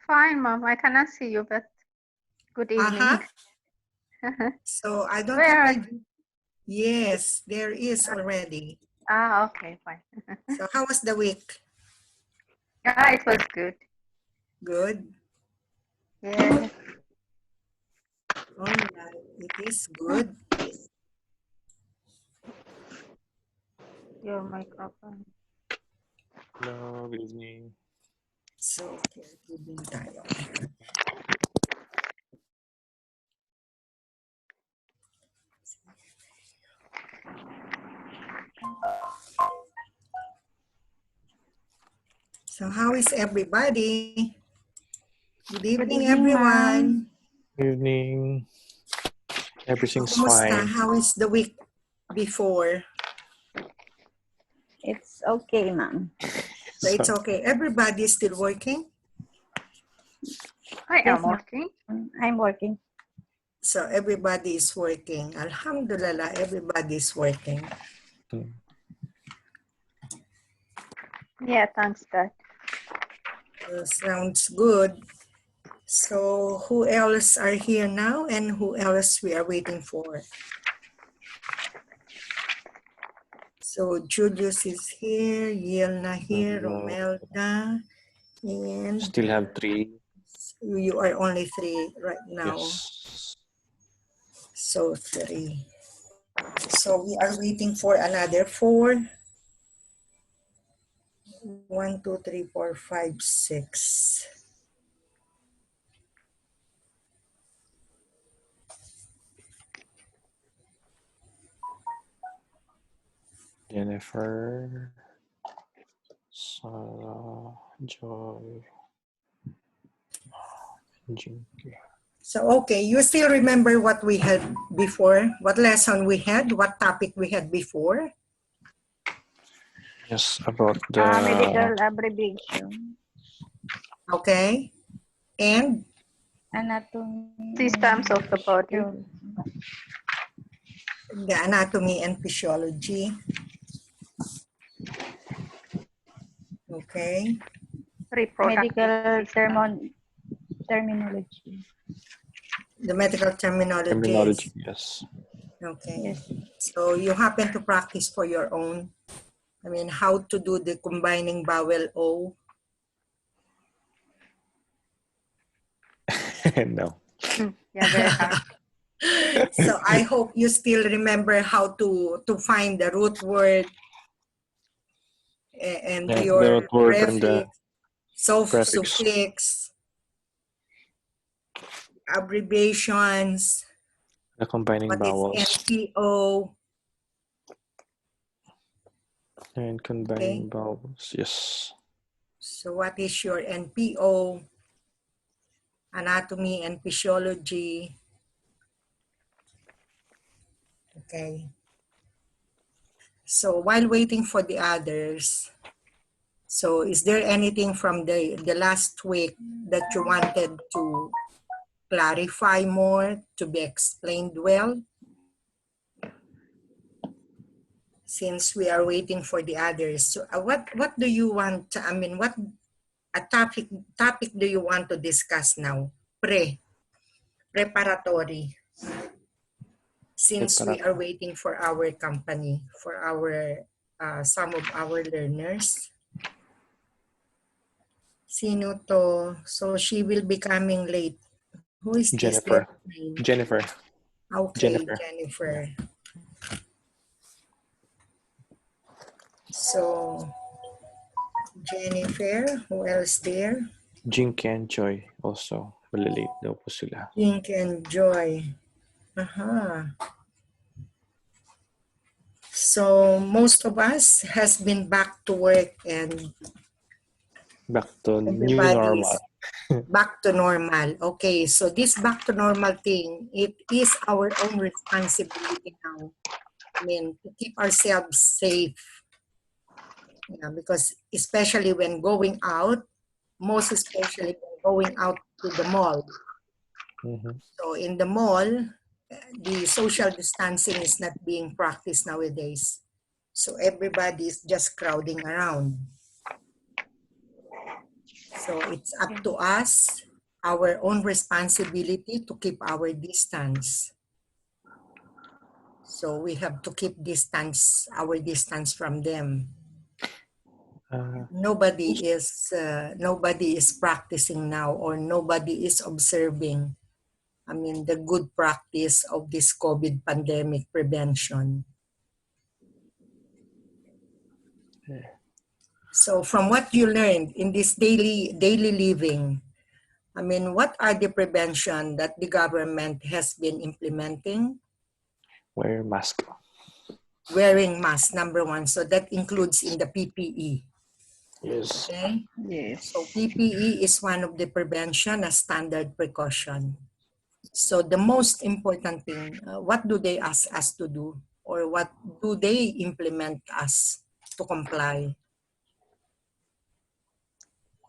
Fine, Mom. I cannot see you, but good evening. So I don't Where have are my... Yes, there is already. Ah, okay, fine. So how was the week? Yeah, it was good. Good. Yes. All right, it is good. Your microphone. Hello, good evening. So, caregiving tayo. So how is everybody? Good evening, everyone. Good evening. Everything's Kumusta? fine. How is the week before? It's okay, ma'am. So it's okay. Everybody is still working? I am Yes, ma'am. working. I'm working. So everybody is working. Alhamdulillah, everybody is working. Yeah, thanks, God. Sounds good. So who else are here now and who else we are waiting for? So Julius is here, Yelna here, Romelda, and Still have 3. you are only 3 right now. Yes. So 3. So we are waiting for another 4. 1, 2, 3, 4, 5, 6. Jennifer, Sarah, Joy, Jinky. So, okay, you still remember what we had before? What lesson we had? What topic we had before? Yes, about the Medical abbreviation. Okay. And? Anatomy. Systems of the body. The anatomy and physiology. Okay. Medical terminology. The medical terminology. terminology, yes. Okay. Yes. So you happen to practice for your own? I mean, how to do the combining vowel O? No. Yeah, very hard. So I hope you still remember how to find the root word and Yeah, your the root word and the prefix, prefix. suffix, abbreviations, The combining what vowels. is NPO. And combining vowels, yes. So what is your NPO? Anatomy and physiology. Okay. So while waiting for the others, so is there anything from the last week that you wanted to clarify more, to be explained well? Since we are waiting for the others. So what do you want, I mean, what a topic do you want to discuss now? Preparatory. Since we are waiting for our company, for our some of our learners. Sino to? So she will be coming late. Who is this? Jennifer. Okay, Jennifer. So Jennifer, who else there? Jinky and Joy also. Malilate daw po sila. Jinky and Joy. Aha. So most of us has been back to work and back to new normal. Back to normal. Okay, so this back to normal thing, it is our own responsibility now. I mean, to keep ourselves safe. Yeah, because especially when going out, most especially when going out to the mall. So in the mall, the social distancing is not being practiced nowadays. So everybody is just crowding around. So it's up to us, our own responsibility to keep our distance. So we have to keep our distance from them. Nobody is practicing now, or nobody is observing, I mean, the good practice of this COVID pandemic prevention. So from what you learned in this daily living, I mean, what are the prevention that the government has been implementing? Wear mask. Wearing mask, number one. So that includes in the PPE. Yes. Okay. Yes. So PPE is one of the prevention, a standard precaution. So the most important thing, what do they ask us to do, or what do they implement us to comply?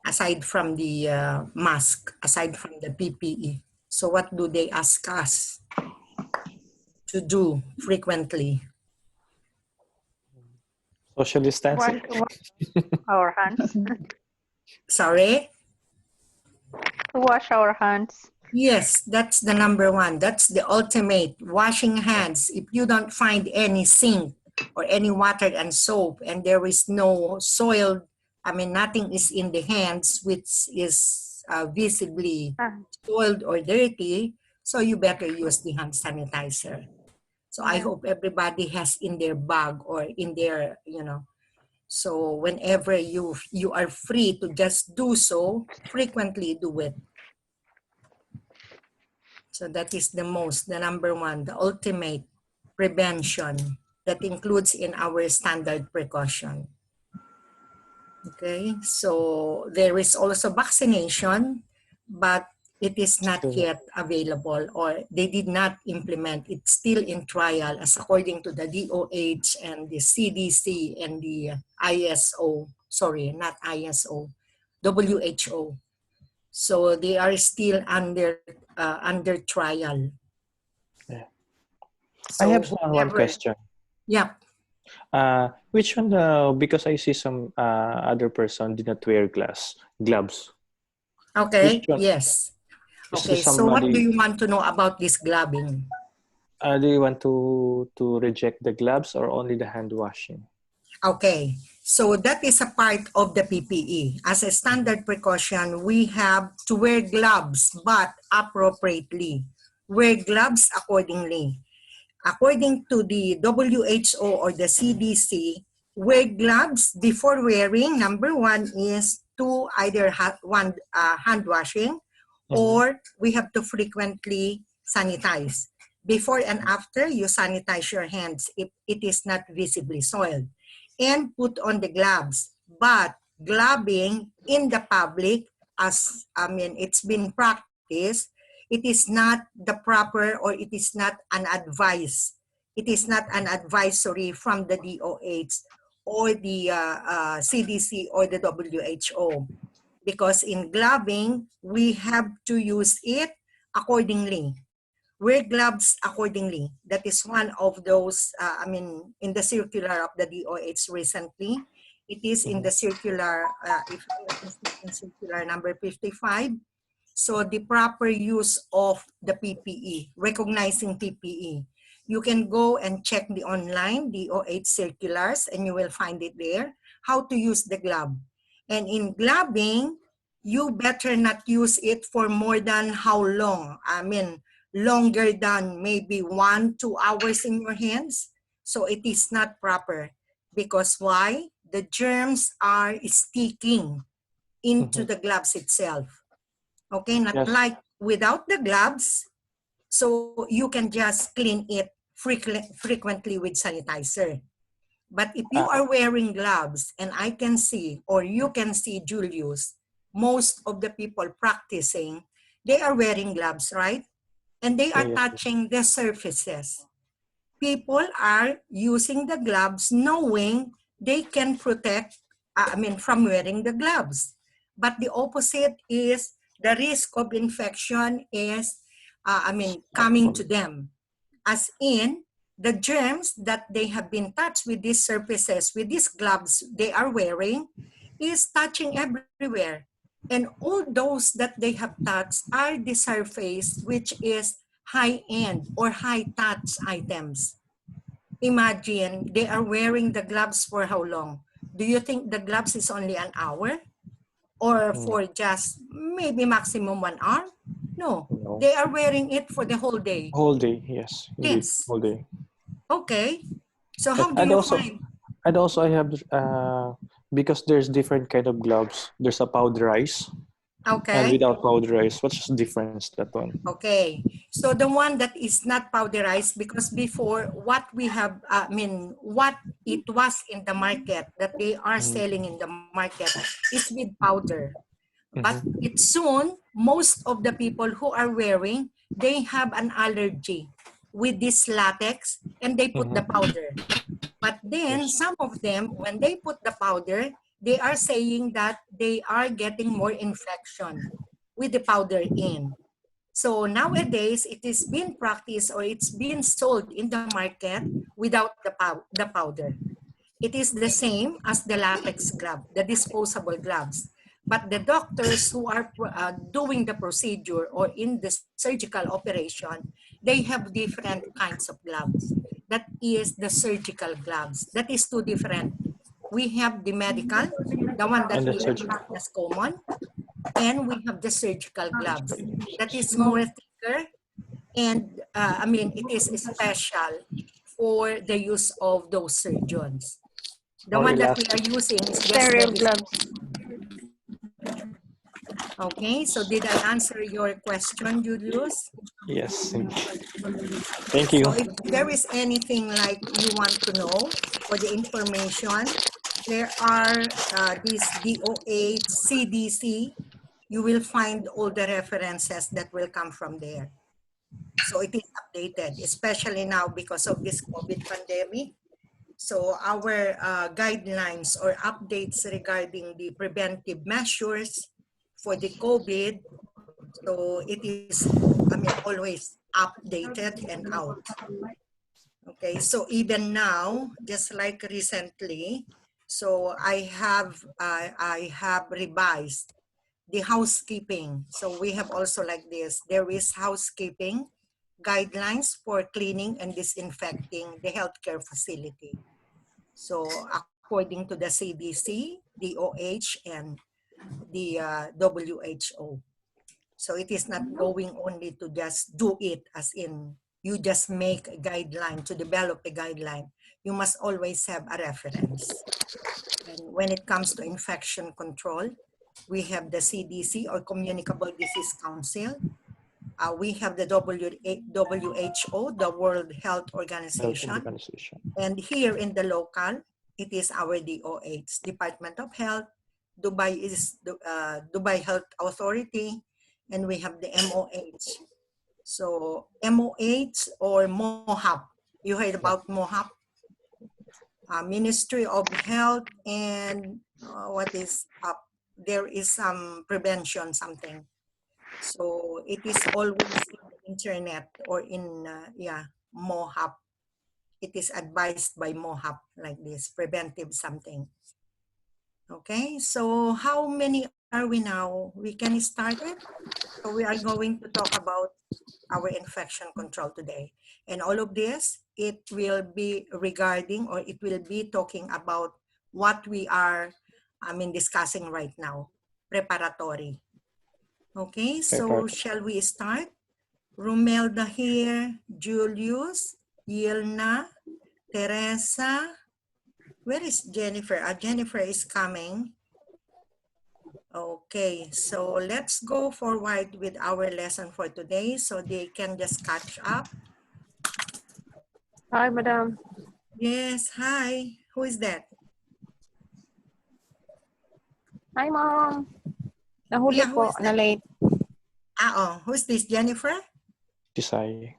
Aside from the mask, aside from the PPE. So what do they ask us to do frequently? Social distancing. Wash our hands. Sorry? To wash our hands. Yes, that's the number one. That's the ultimate. Washing hands. If you don't find any sink or any water and soap, and there is no soil, I mean, nothing is in the hands which is visibly soiled or dirty, so you better use the hand sanitizer. So I hope everybody has in their bag or in their, so whenever you are free to just do so, frequently do it. So that is the number one, the ultimate prevention that includes in our standard precaution. Okay, so there is also vaccination, but it is not yet available, or they did not implement. It's still in trial, as according to the DOH and the CDC and the ISO, sorry, not ISO, WHO. So they are still under trial. Yeah. So I have one question. Yeah. Which one? Because I see some other person did not wear gloves. Okay. Which one? Yes. Is Okay. there So what do somebody? you want to know about this gloving? Do you want to reject the gloves or only the hand washing? Okay. So that is a part of the PPE. As a standard precaution, we have to wear gloves, but appropriately. Wear gloves accordingly. According to the WHO or the CDC, wear gloves before wearing. Number one is to either hand washing, or we have to frequently sanitize. Before and after, you sanitize your hands if it is not visibly soiled, and put on the gloves. But gloving in the public, as I mean, it's been practiced, it is not the proper, or it is not an advice. It is not an advisory from the DOH or the CDC or the WHO. Because in gloving, we have to use it accordingly. Wear gloves accordingly. That is one of those, in the circular of the DOH recently. It is in the circular, if it is in circular number 55. So the proper use of the PPE, recognizing PPE. You can go and check the online DOH circulars, and you will find it there, how to use the glove. And in gloving, you better not use it for more than how long? I mean, longer than maybe 1-2 hours in your hands. So it is not proper. Because why? The germs are sticking into the gloves itself. Okay, not like without the gloves, so you can just clean it frequently with sanitizer. But if you are wearing gloves, and I can see, or you can see, Julius, most of the people practicing, they are wearing gloves, right? And they are touching the surfaces. People are using the gloves knowing they can protect, from wearing the gloves. But the opposite is the risk of infection is, coming to them. As in, the germs that they have been touched with these surfaces, with these gloves they are wearing, is touching everywhere. And all those that they have touched are the surface which is high-end or high-touch items. Imagine they are wearing the gloves for how long? Do you think the gloves is only an hour? Or for just maybe maximum 1 hour? No, No. they are wearing it for the whole day. Whole day, yes, indeed, Yes. whole day. Okay. So how do you find? And also I have because there's different kind of gloves. There's a powderized and Okay. without powderized. What's the difference that one? Okay. So the one that is not powderized, because before what we have, what it was in the market that they are selling in the market is with powder. But it soon, most of the people who are wearing, they have an allergy with this latex and they put the powder. But then some of them, when they put the powder, they are saying that they are getting more infection with the powder in. So nowadays, it is being practiced or it's being sold in the market without the powder. It is the same as the latex glove, the disposable gloves. But the doctors who are doing the procedure or in the surgical operation, they have different kinds of gloves. That is the surgical gloves. That is two different. We have the medical, the one that And the we are surgical. as common, and we have the surgical gloves. That is more thicker and it is special for the use of those surgeons. The More one that we are elastic. using is just Sterile the gloves. Okay, so did I answer your question, Julius? Yes, indeed. Thank you. So if there is anything like you want to know for the information, there are these DOH, CDC, you will find all the references that will come from there. So it is updated, especially now because of this COVID pandemic. So our guidelines or updates regarding the preventive measures for the COVID, so it is, always updated and out. Okay, so even now, just like recently, so I have revised the housekeeping. So we have also like this, there is housekeeping guidelines for cleaning and disinfecting the healthcare facility. So according to the CDC, the OH, and the WHO. So it is not going only to just do it as in you just make a guideline to develop a guideline. You must always have a reference. And when it comes to infection control, we have the CDC or Communicable Disease Council. We have the WHO, the World Health Organization. And here in the local, it is our DOH, Department of Health. Dubai is the Dubai Health Authority, and we have the MOH. So MOH or MOHAP, you heard about MOHAP? Ministry of Health and what is up? There is some prevention something. So it is always in the internet or in, MOHAP. It is advised by MOHAP like this, preventive something. Okay, so how many are we now? We can start it. So we are going to talk about our infection control today. And all of this, it will be regarding or it will be talking about what we are, discussing right now, preparatory. Okay, so shall we start? Romelda here, Julius, Yelna, Teresa. Where is Jennifer? Jennifer is coming. Okay, so let's go forward with our lesson for today so they can just catch up. Hi, madam. Yes, hi. Who is that? Hi, mom. Nahuli Yeah, who po, is na that? late. Who's this, Jennifer? Tisay.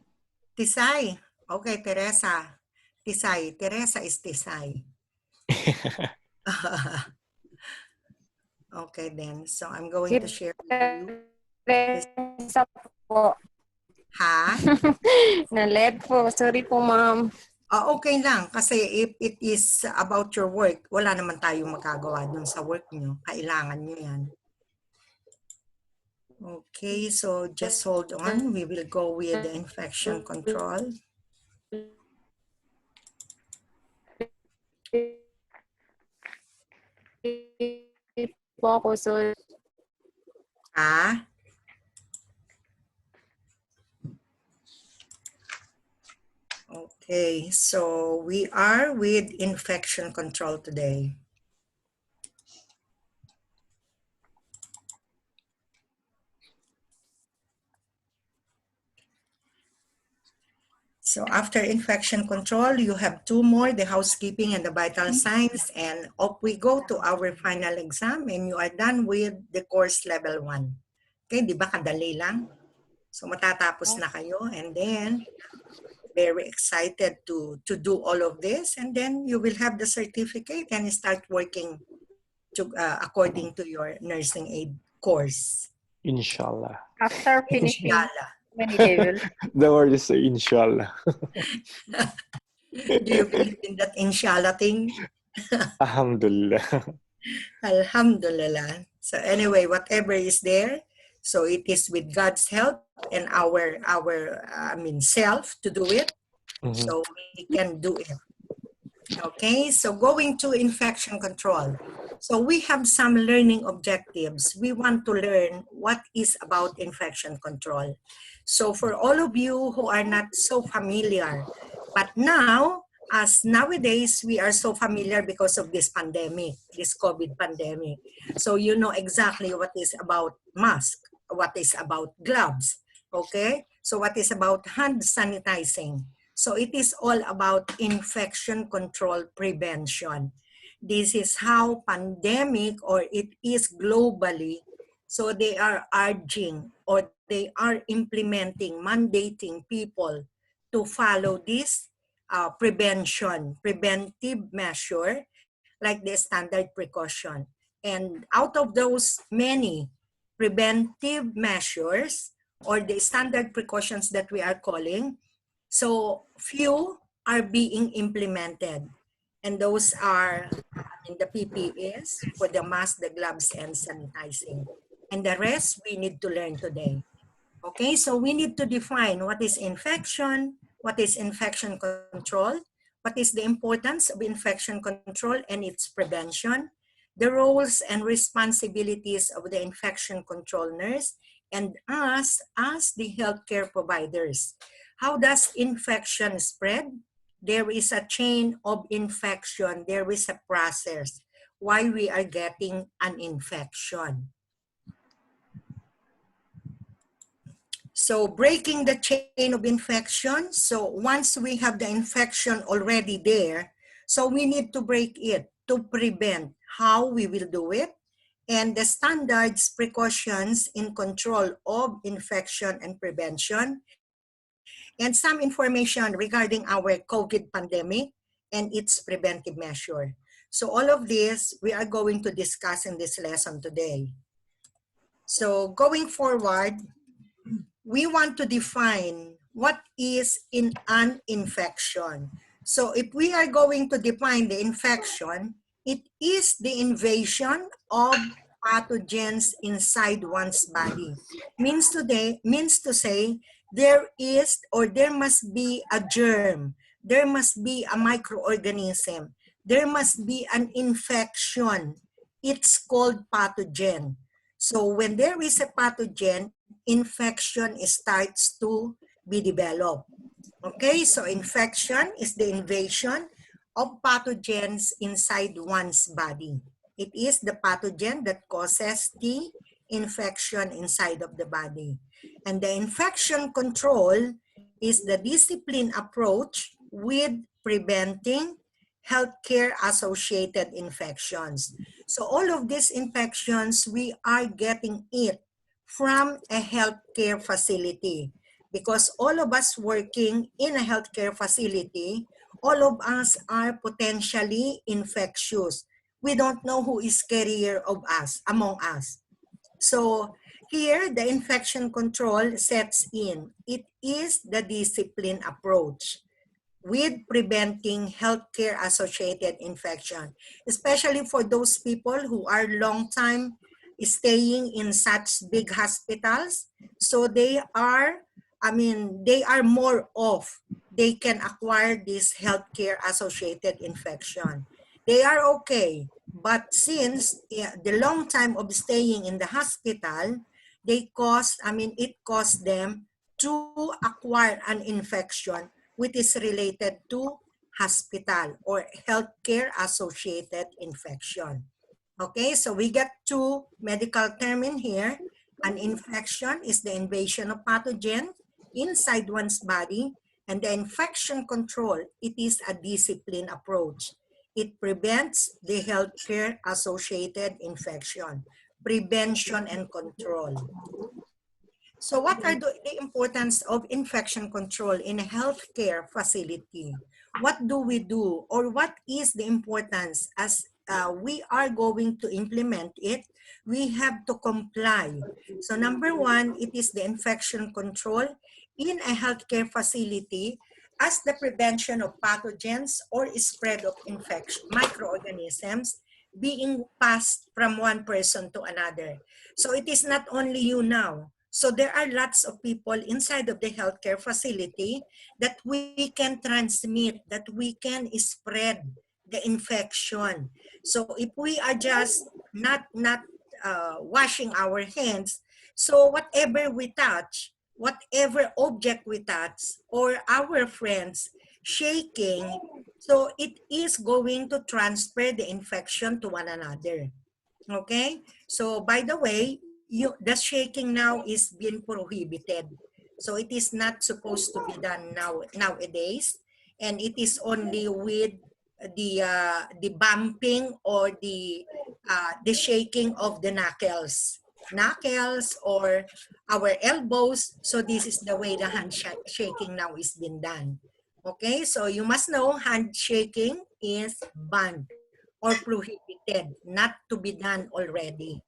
Tisay. Okay, Teresa. Tisay. Teresa is Tisay. Okay, then. So I'm going to share with you. Teresa po. Ha? Na late po. Sorry po, ma'am. Okay lang. Kasi if it is about your work, wala naman tayong magagawa dun sa work nyo. Kailangan nyo yan. Okay, so just hold on. We will go with the infection control. po ako, so Ah, okay, so we are with infection control today. So after infection control, you have two more, the housekeeping and the vital signs, and up we go to our final exam, and you are done with the course level 1. Okay, di ba kadali lang? So matatapos na kayo, and then very excited to do all of this, and then you will have the certificate and start working to, according to your nursing aid course. Inshallah. After finishing, Inshallah. many days. The word is inshallah. Do you believe in that inshallah thing? Alhamdulillah. Alhamdulillah. So anyway, whatever is there, so it is with God's help and our self to do it. Mhm. So we can do it. Okay, so going to infection control. So we have some learning objectives. We want to learn what is about infection control. So for all of you who are not so familiar, but now, as nowadays, we are so familiar because of this pandemic, this COVID pandemic. So you know exactly what is about mask, what is about gloves, okay? So what is about hand sanitizing. So it is all about infection control prevention. This is how pandemic, or it is globally, so they are urging or they are implementing, mandating people to follow this preventive measure like the standard precaution. And out of those many preventive measures or the standard precautions that we are calling, so few are being implemented. And those are the PPEs for the mask, the gloves, and sanitizing. And the rest we need to learn today. Okay, so we need to define what is infection, what is infection control, what is the importance of infection control and its prevention, the roles and responsibilities of the infection control nurse, and us as the healthcare providers. How does infection spread? There is a chain of infection. There is a process why we are getting an infection. So breaking the chain of infection. So once we have the infection already there, so we need to break it to prevent. How we will do it, and the standards, precautions in control of infection and prevention, and some information regarding our COVID pandemic and its preventive measure. So all of this we are going to discuss in this lesson today. So going forward, we want to define what is in an infection. So if we are going to define the infection, it is the invasion of pathogens inside one's body. Means to say there is or there must be a germ, there must be a microorganism, there must be an infection. It's called pathogen. So when there is a pathogen, infection starts to be developed. Okay, so infection is the invasion of pathogens inside one's body. It is the pathogen that causes the infection inside of the body. And the infection control is the discipline approach with preventing healthcare-associated infections. So all of these infections, we are getting it from a healthcare facility. Because all of us working in a healthcare facility, all of us are potentially infectious. We don't know who is carrier of us, among us. So here, the infection control sets in. It is the discipline approach with preventing healthcare-associated infection, especially for those people who are long-time staying in such big hospitals. So they are, they are more off. They can acquire this healthcare associated infection. They are okay. But since the long time of staying in the hospital, it caused them to acquire an infection which is related to hospital or healthcare associated infection. Okay, so we get two medical term in here. An infection is the invasion of pathogen inside one's body, and the infection control, it is a discipline approach. It prevents the healthcare associated infection, prevention and control. So what are the importance of infection control in a healthcare facility? What do we do, or what is the importance as we are going to implement it? We have to comply. So number one, it is the infection control in a healthcare facility as the prevention of pathogens or spread of infection, microorganisms being passed from one person to another. So it is not only you now. So there are lots of people inside of the healthcare facility that we can transmit, that we can spread the infection. So if we are just not washing our hands, so whatever we touch, whatever object we touch, or our friends shaking, so it is going to transfer the infection to one another. Okay, so by the way, the shaking now is being prohibited. So it is not supposed to be done nowadays, and it is only with the bumping or the shaking of the knuckles or our elbows. So this is the way the shaking now is being done. Okay, so you must know handshaking is banned or prohibited, not to be done already.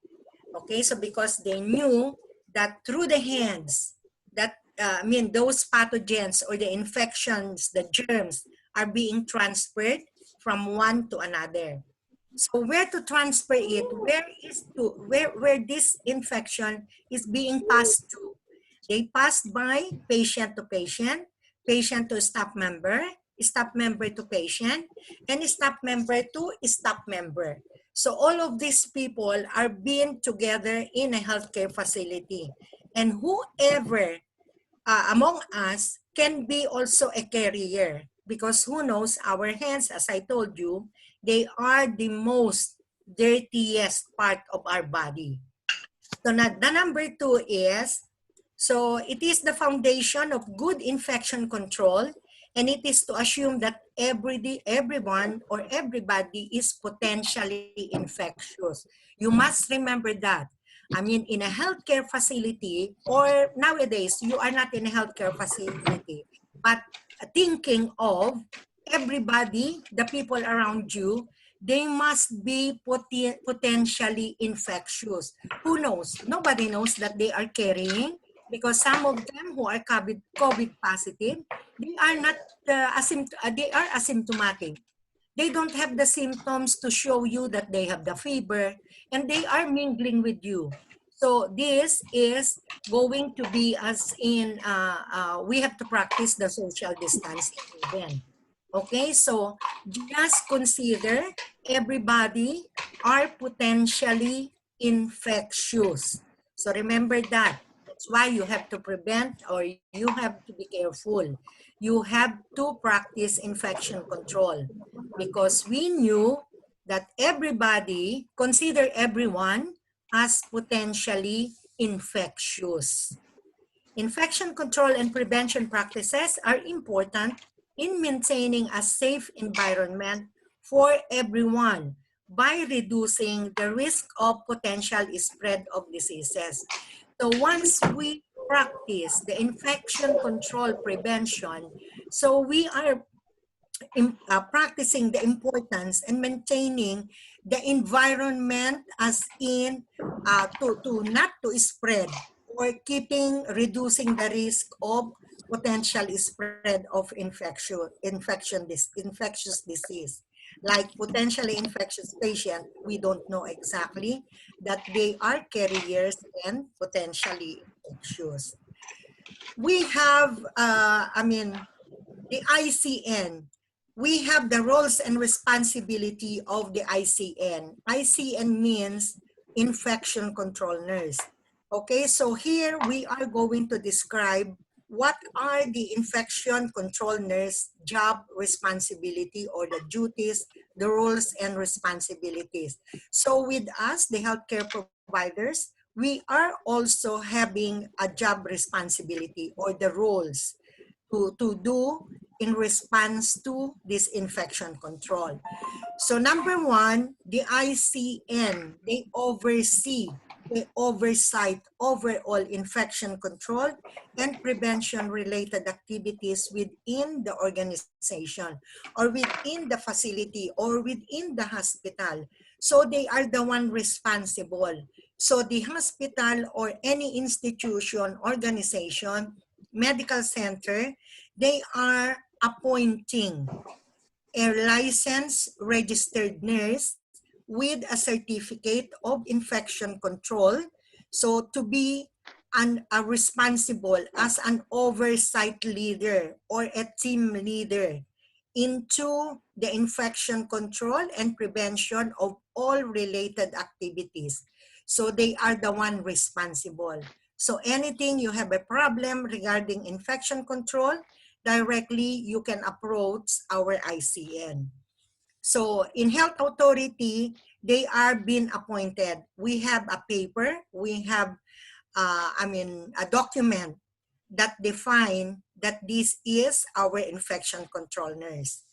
Okay, so because they knew that through the hands, those pathogens or the infections, the germs are being transferred from one to another. So where to transfer it? Where this infection is being passed to? They pass by patient to staff member to patient, and staff member to staff member. So all of these people are being together in a healthcare facility. And whoever among us can be also a carrier, because who knows, our hands, as I told you, they are the most dirtiest part of our body. So the number two is, so it is the foundation of good infection control, and it is to assume that everyone or everybody is potentially infectious. You must remember that. In a healthcare facility, or nowadays, you are not in a healthcare facility, but thinking of everybody, the people around you, they must be potentially infectious. Who knows? Nobody knows that they are carrying, because some of them who are COVID positive, they are not they are asymptomatic. They don't have the symptoms to show you that they have the fever, and they are mingling with you. So this is going to be as in, we have to practice the social distancing even. Okay, so just consider everybody are potentially infectious. So remember that. That's why you have to prevent, or you have to be careful. You have to practice infection control, because we knew that everybody, consider everyone as potentially infectious. Infection control and prevention practices are important in maintaining a safe environment for everyone by reducing the risk of potential spread of diseases. So once we practice the infection control prevention, so we are practicing the importance and maintaining the environment, as in to not to spread, or reducing the risk of potential spread of infectious disease. like potentially infectious patient, we don't know exactly that they are carriers and potentially infectious. We have, the ICN. We have the roles and responsibility of the ICN. ICN means infection control nurse. Okay, so here we are going to describe what are the infection control nurse job responsibility or the duties, the roles and responsibilities. So with us, the healthcare providers, we are also having a job responsibility or the roles to do in response to this infection control. So number one, the ICN, they oversight overall infection control and prevention related activities within the organization or within the facility or within the hospital. So they are the one responsible. So the hospital or any institution, organization, medical center, they are appointing a licensed registered nurse with a certificate of infection control. So to be a responsible as an oversight leader or a team leader into the infection control and prevention of all related activities. So they are the one responsible. So anything you have a problem regarding infection control, directly you can approach our ICN. So in health authority, they are being appointed. We have a paper, we have a document that define that this is our infection control nurse.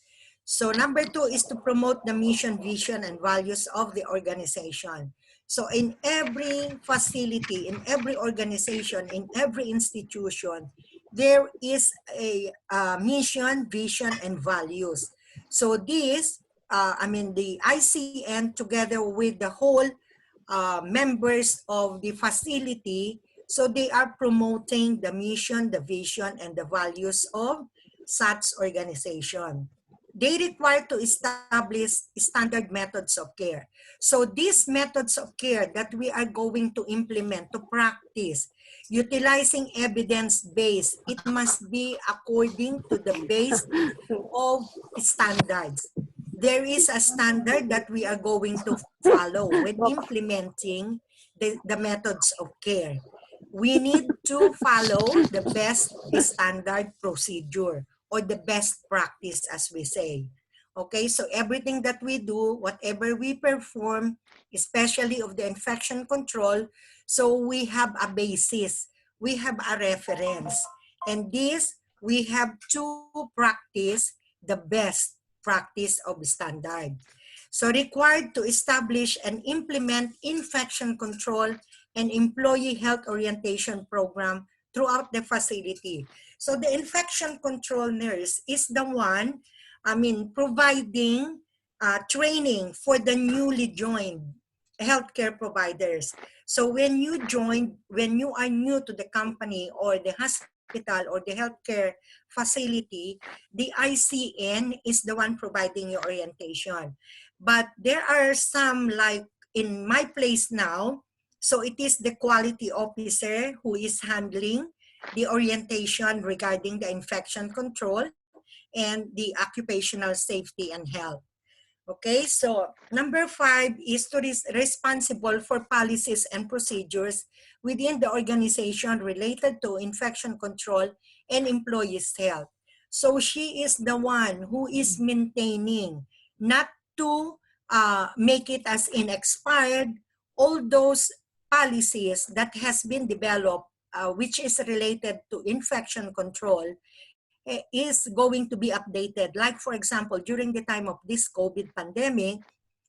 So number two is to promote the mission, vision, and values of the organization. So in every facility, in every organization, in every institution, there is a mission, vision, and values. So this, the ICN together with the whole members of the facility, so they are promoting the mission, the vision, and the values of such organization. They require to establish standard methods of care. So these methods of care that we are going to implement, to practice, utilizing evidence-based, it must be according to the base of standards. There is a standard that we are going to follow when implementing the methods of care. We need to follow the best standard procedure or the best practice, as we say. Okay, so everything that we do, whatever we perform, especially of the infection control, so we have a basis, we have a reference, and this we have to practice the best practice of standard. So required to establish and implement infection control and employee health orientation program throughout the facility. So the infection control nurse is the one, providing training for the newly joined healthcare providers. So when you are new to the company or the hospital or the healthcare facility, the ICN is the one providing your orientation. But there are some, like in my place now, so it is the quality officer who is handling the orientation regarding the infection control and the occupational safety and health. Okay, so number 5 is to responsible for policies and procedures within the organization related to infection control and employees' health. So she is the one who is maintaining, not to make it as inexpired, all those policies that has been developed, which is related to infection control, is going to be updated. Like for example, during the time of this COVID pandemic,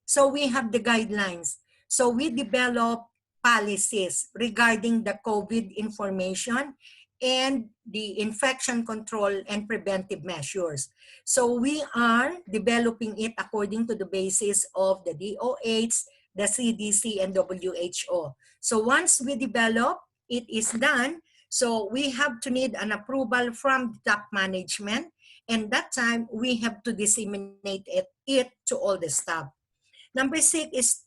so we have the guidelines. So we develop policies regarding the COVID information and the infection control and preventive measures. So we are developing it according to the basis of the DOH, the CDC, and WHO. So once we develop, it is done. So we have to need an approval from the top management, And that time, we have to disseminate it to all the staff. Number six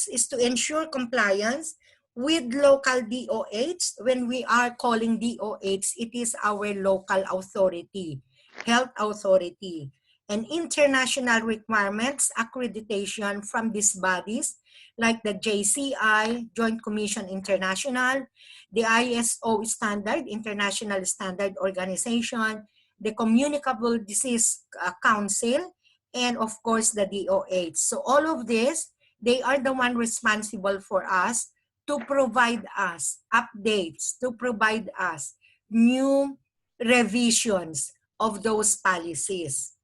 is to ensure compliance with local DOH. When we are calling DOH, it is our local authority, health authority, and international requirements, accreditation from these bodies like the JCI, Joint Commission International, the ISO standard, International Standard Organization, the Communicable Disease Council, and of course the DOH. So all of this, they are the one responsible for us to provide us updates, to provide us new revisions of those policies.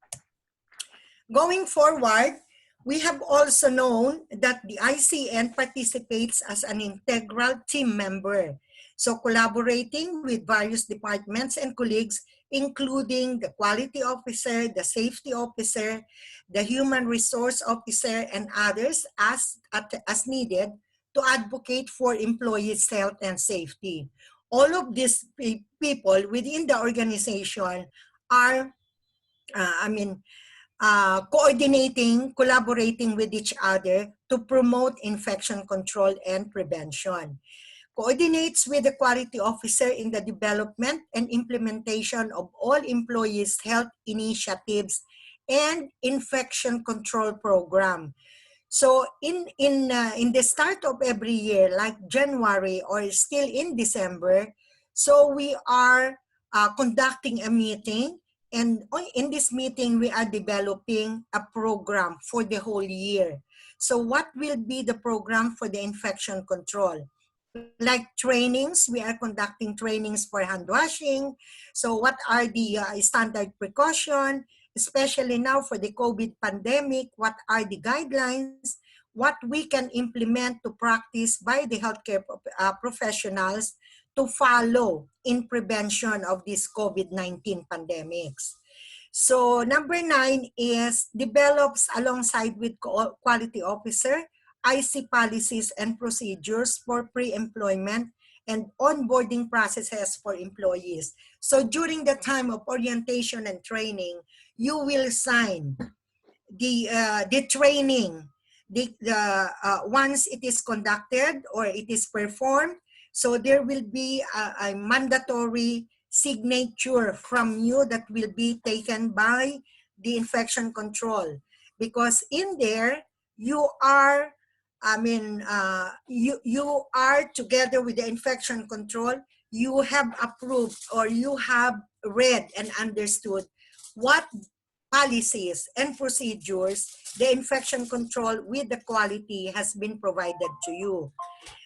Going forward, we have also known that the ICN participates as an integral team member. So collaborating with various departments and colleagues, including the quality officer, the safety officer, the human resource officer, and others as needed to advocate for employees' health and safety. All of these people within the organization are, collaborating with each other to promote infection control and prevention. Coordinates with the quality officer in the development and implementation of all employees' health initiatives and infection control program. So in the start of every year, like January or still in December, so we are conducting a meeting, and in this meeting, we are developing a program for the whole year. So what will be the program for the infection control? Like trainings, we are conducting trainings for hand washing. So what are the standard precaution, especially now for the COVID pandemic? What are the guidelines? What we can implement to practice by the healthcare professionals to follow in prevention of this COVID-19 pandemics. So number 9 is develops alongside with quality officer IC policies and procedures for pre-employment and onboarding processes for employees. So during the time of orientation and training, you will sign the training, once it is conducted or it is performed. So there will be a mandatory signature from you that will be taken by the infection control, because in there you are, you are together with the infection control. You have approved or you have read and understood what policies and procedures the infection control with the quality has been provided to you.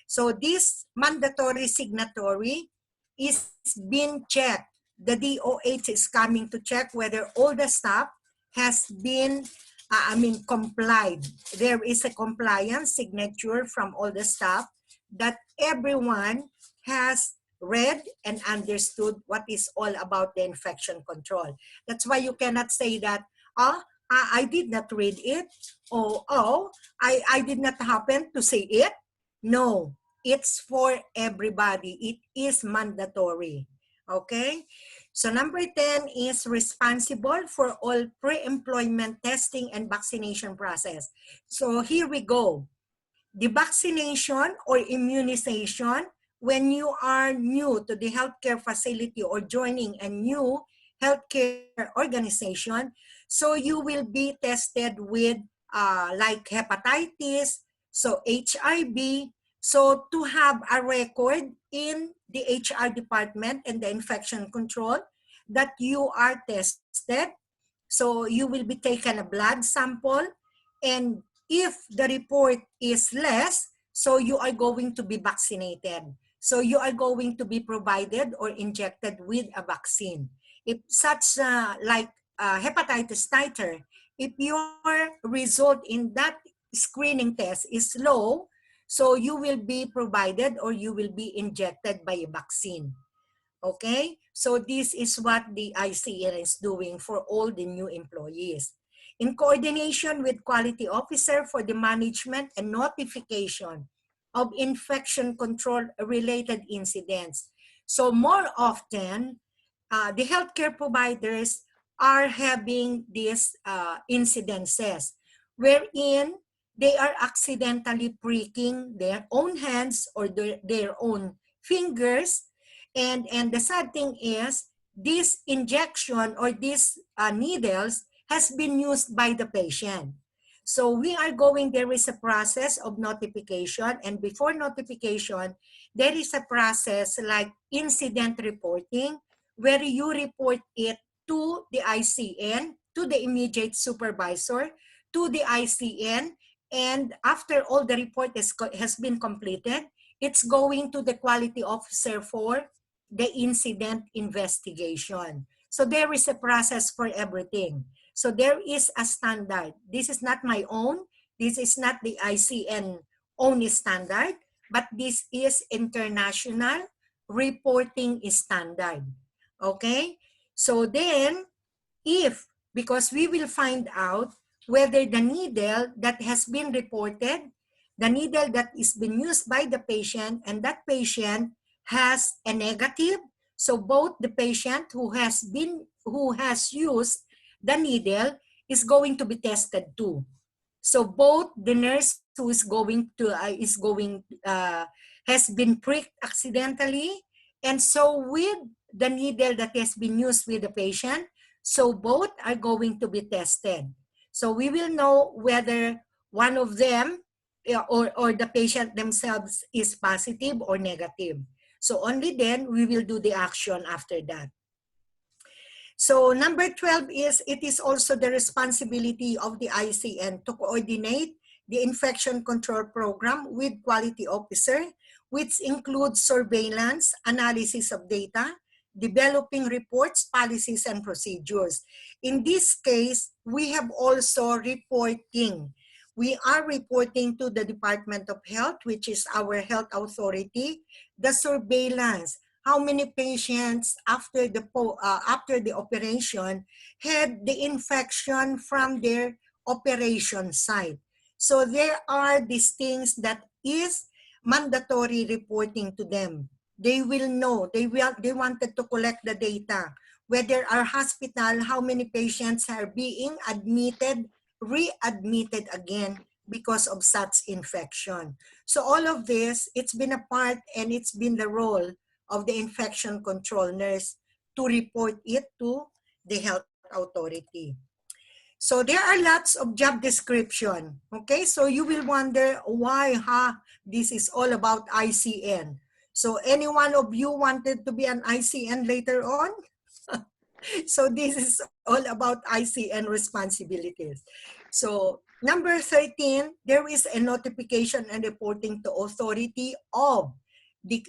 So this mandatory signatory is being checked. The DOH is coming to check whether all the staff has been, complied. There is a compliance signature from all the staff that everyone has read and understood what is all about the infection control. That's why you cannot say that, I did not read it, or I did not happen to say it. No, it's for everybody. It is mandatory. Okay? So number 10 is responsible for all pre-employment testing and vaccination process. So here we go. The vaccination or immunization, when you are new to the healthcare facility or joining a new healthcare organization, so you will be tested with like hepatitis, so HIV, so to have a record in the HR department and the infection control that you are tested. So you will be taken a blood sample, and if the report is less, so you are going to be vaccinated. So you are going to be provided or injected with a vaccine. If such like hepatitis titer, if your result in that screening test is low, so you will be provided or you will be injected by a vaccine. Okay, so this is what the ICN is doing for all the new employees. In coordination with quality officer for the management and notification of infection control related incidents. So more often, the healthcare providers are having these incidences wherein they are accidentally pricking their own hands or their own fingers. And the sad thing is, this injection or these needles has been used by the patient. So we are going, there is a process of notification, and before notification, there is a process like incident reporting, where you report it to the ICN, to the immediate supervisor, to the ICN, and after all the report has been completed, it's going to the quality officer for the incident investigation. So there is a process for everything. So there is a standard. This is not my own. This is not the ICN only standard, but this is international reporting standard. Okay? So then, because we will find out whether the needle that has been reported, the needle that is being used by the patient, and that patient has a negative. So both the patient who has used the needle is going to be tested too. So both the nurse who is going to has been pricked accidentally, and so with the needle that has been used with the patient, so both are going to be tested. So we will know whether one of them or the patient themselves is positive or negative. So only then we will do the action after that. So number 12 is, it is also the responsibility of the ICN to coordinate the infection control program with quality officer, which includes surveillance, analysis of data, developing reports, policies, and procedures. In this case, we have also reporting. We are reporting to the Department of Health, which is our health authority, the surveillance. How many patients after the operation had the infection from their operation site. So there are these things that is mandatory reporting to them. They will know, they wanted to collect the data, whether our hospital, how many patients are being admitted, readmitted again because of such infection. So all of this, it's been a part and it's been the role of the infection control nurse to report it to the health authority. So there are lots of job description. Okay, so you will wonder why, this is all about ICN. So any one of you wanted to be an ICN later on? So this is all about ICN responsibilities. So number 13, there is a notification and reporting to authority of the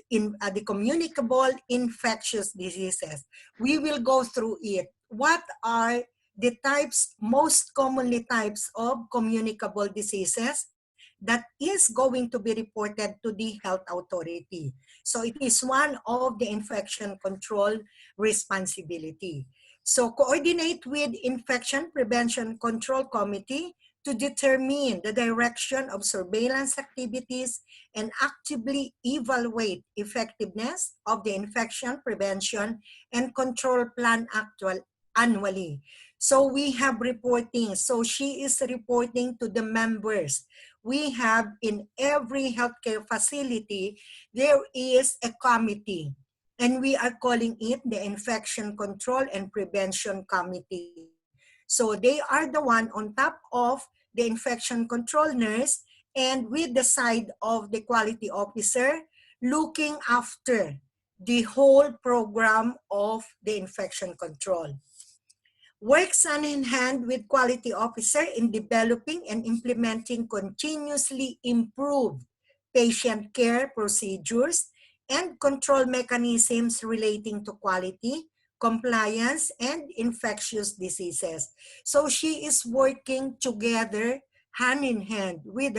communicable infectious diseases. We will go through it. What are the most commonly types of communicable diseases that is going to be reported to the health authority? So it is one of the infection control responsibility. So coordinate with Infection Prevention Control Committee to determine the direction of surveillance activities and actively evaluate effectiveness of the infection prevention and control plan annually. So we have reporting. So she is reporting to the members. We have in every healthcare facility, there is a committee. And we are calling it the Infection Control and Prevention Committee. So they are the one on top of the infection control nurse and with the side of the quality officer looking after the whole program of the infection control. Works hand in hand with quality officer in developing and implementing continuously improved patient care procedures and control mechanisms relating to quality, compliance, and infectious diseases. So she is working together hand in hand with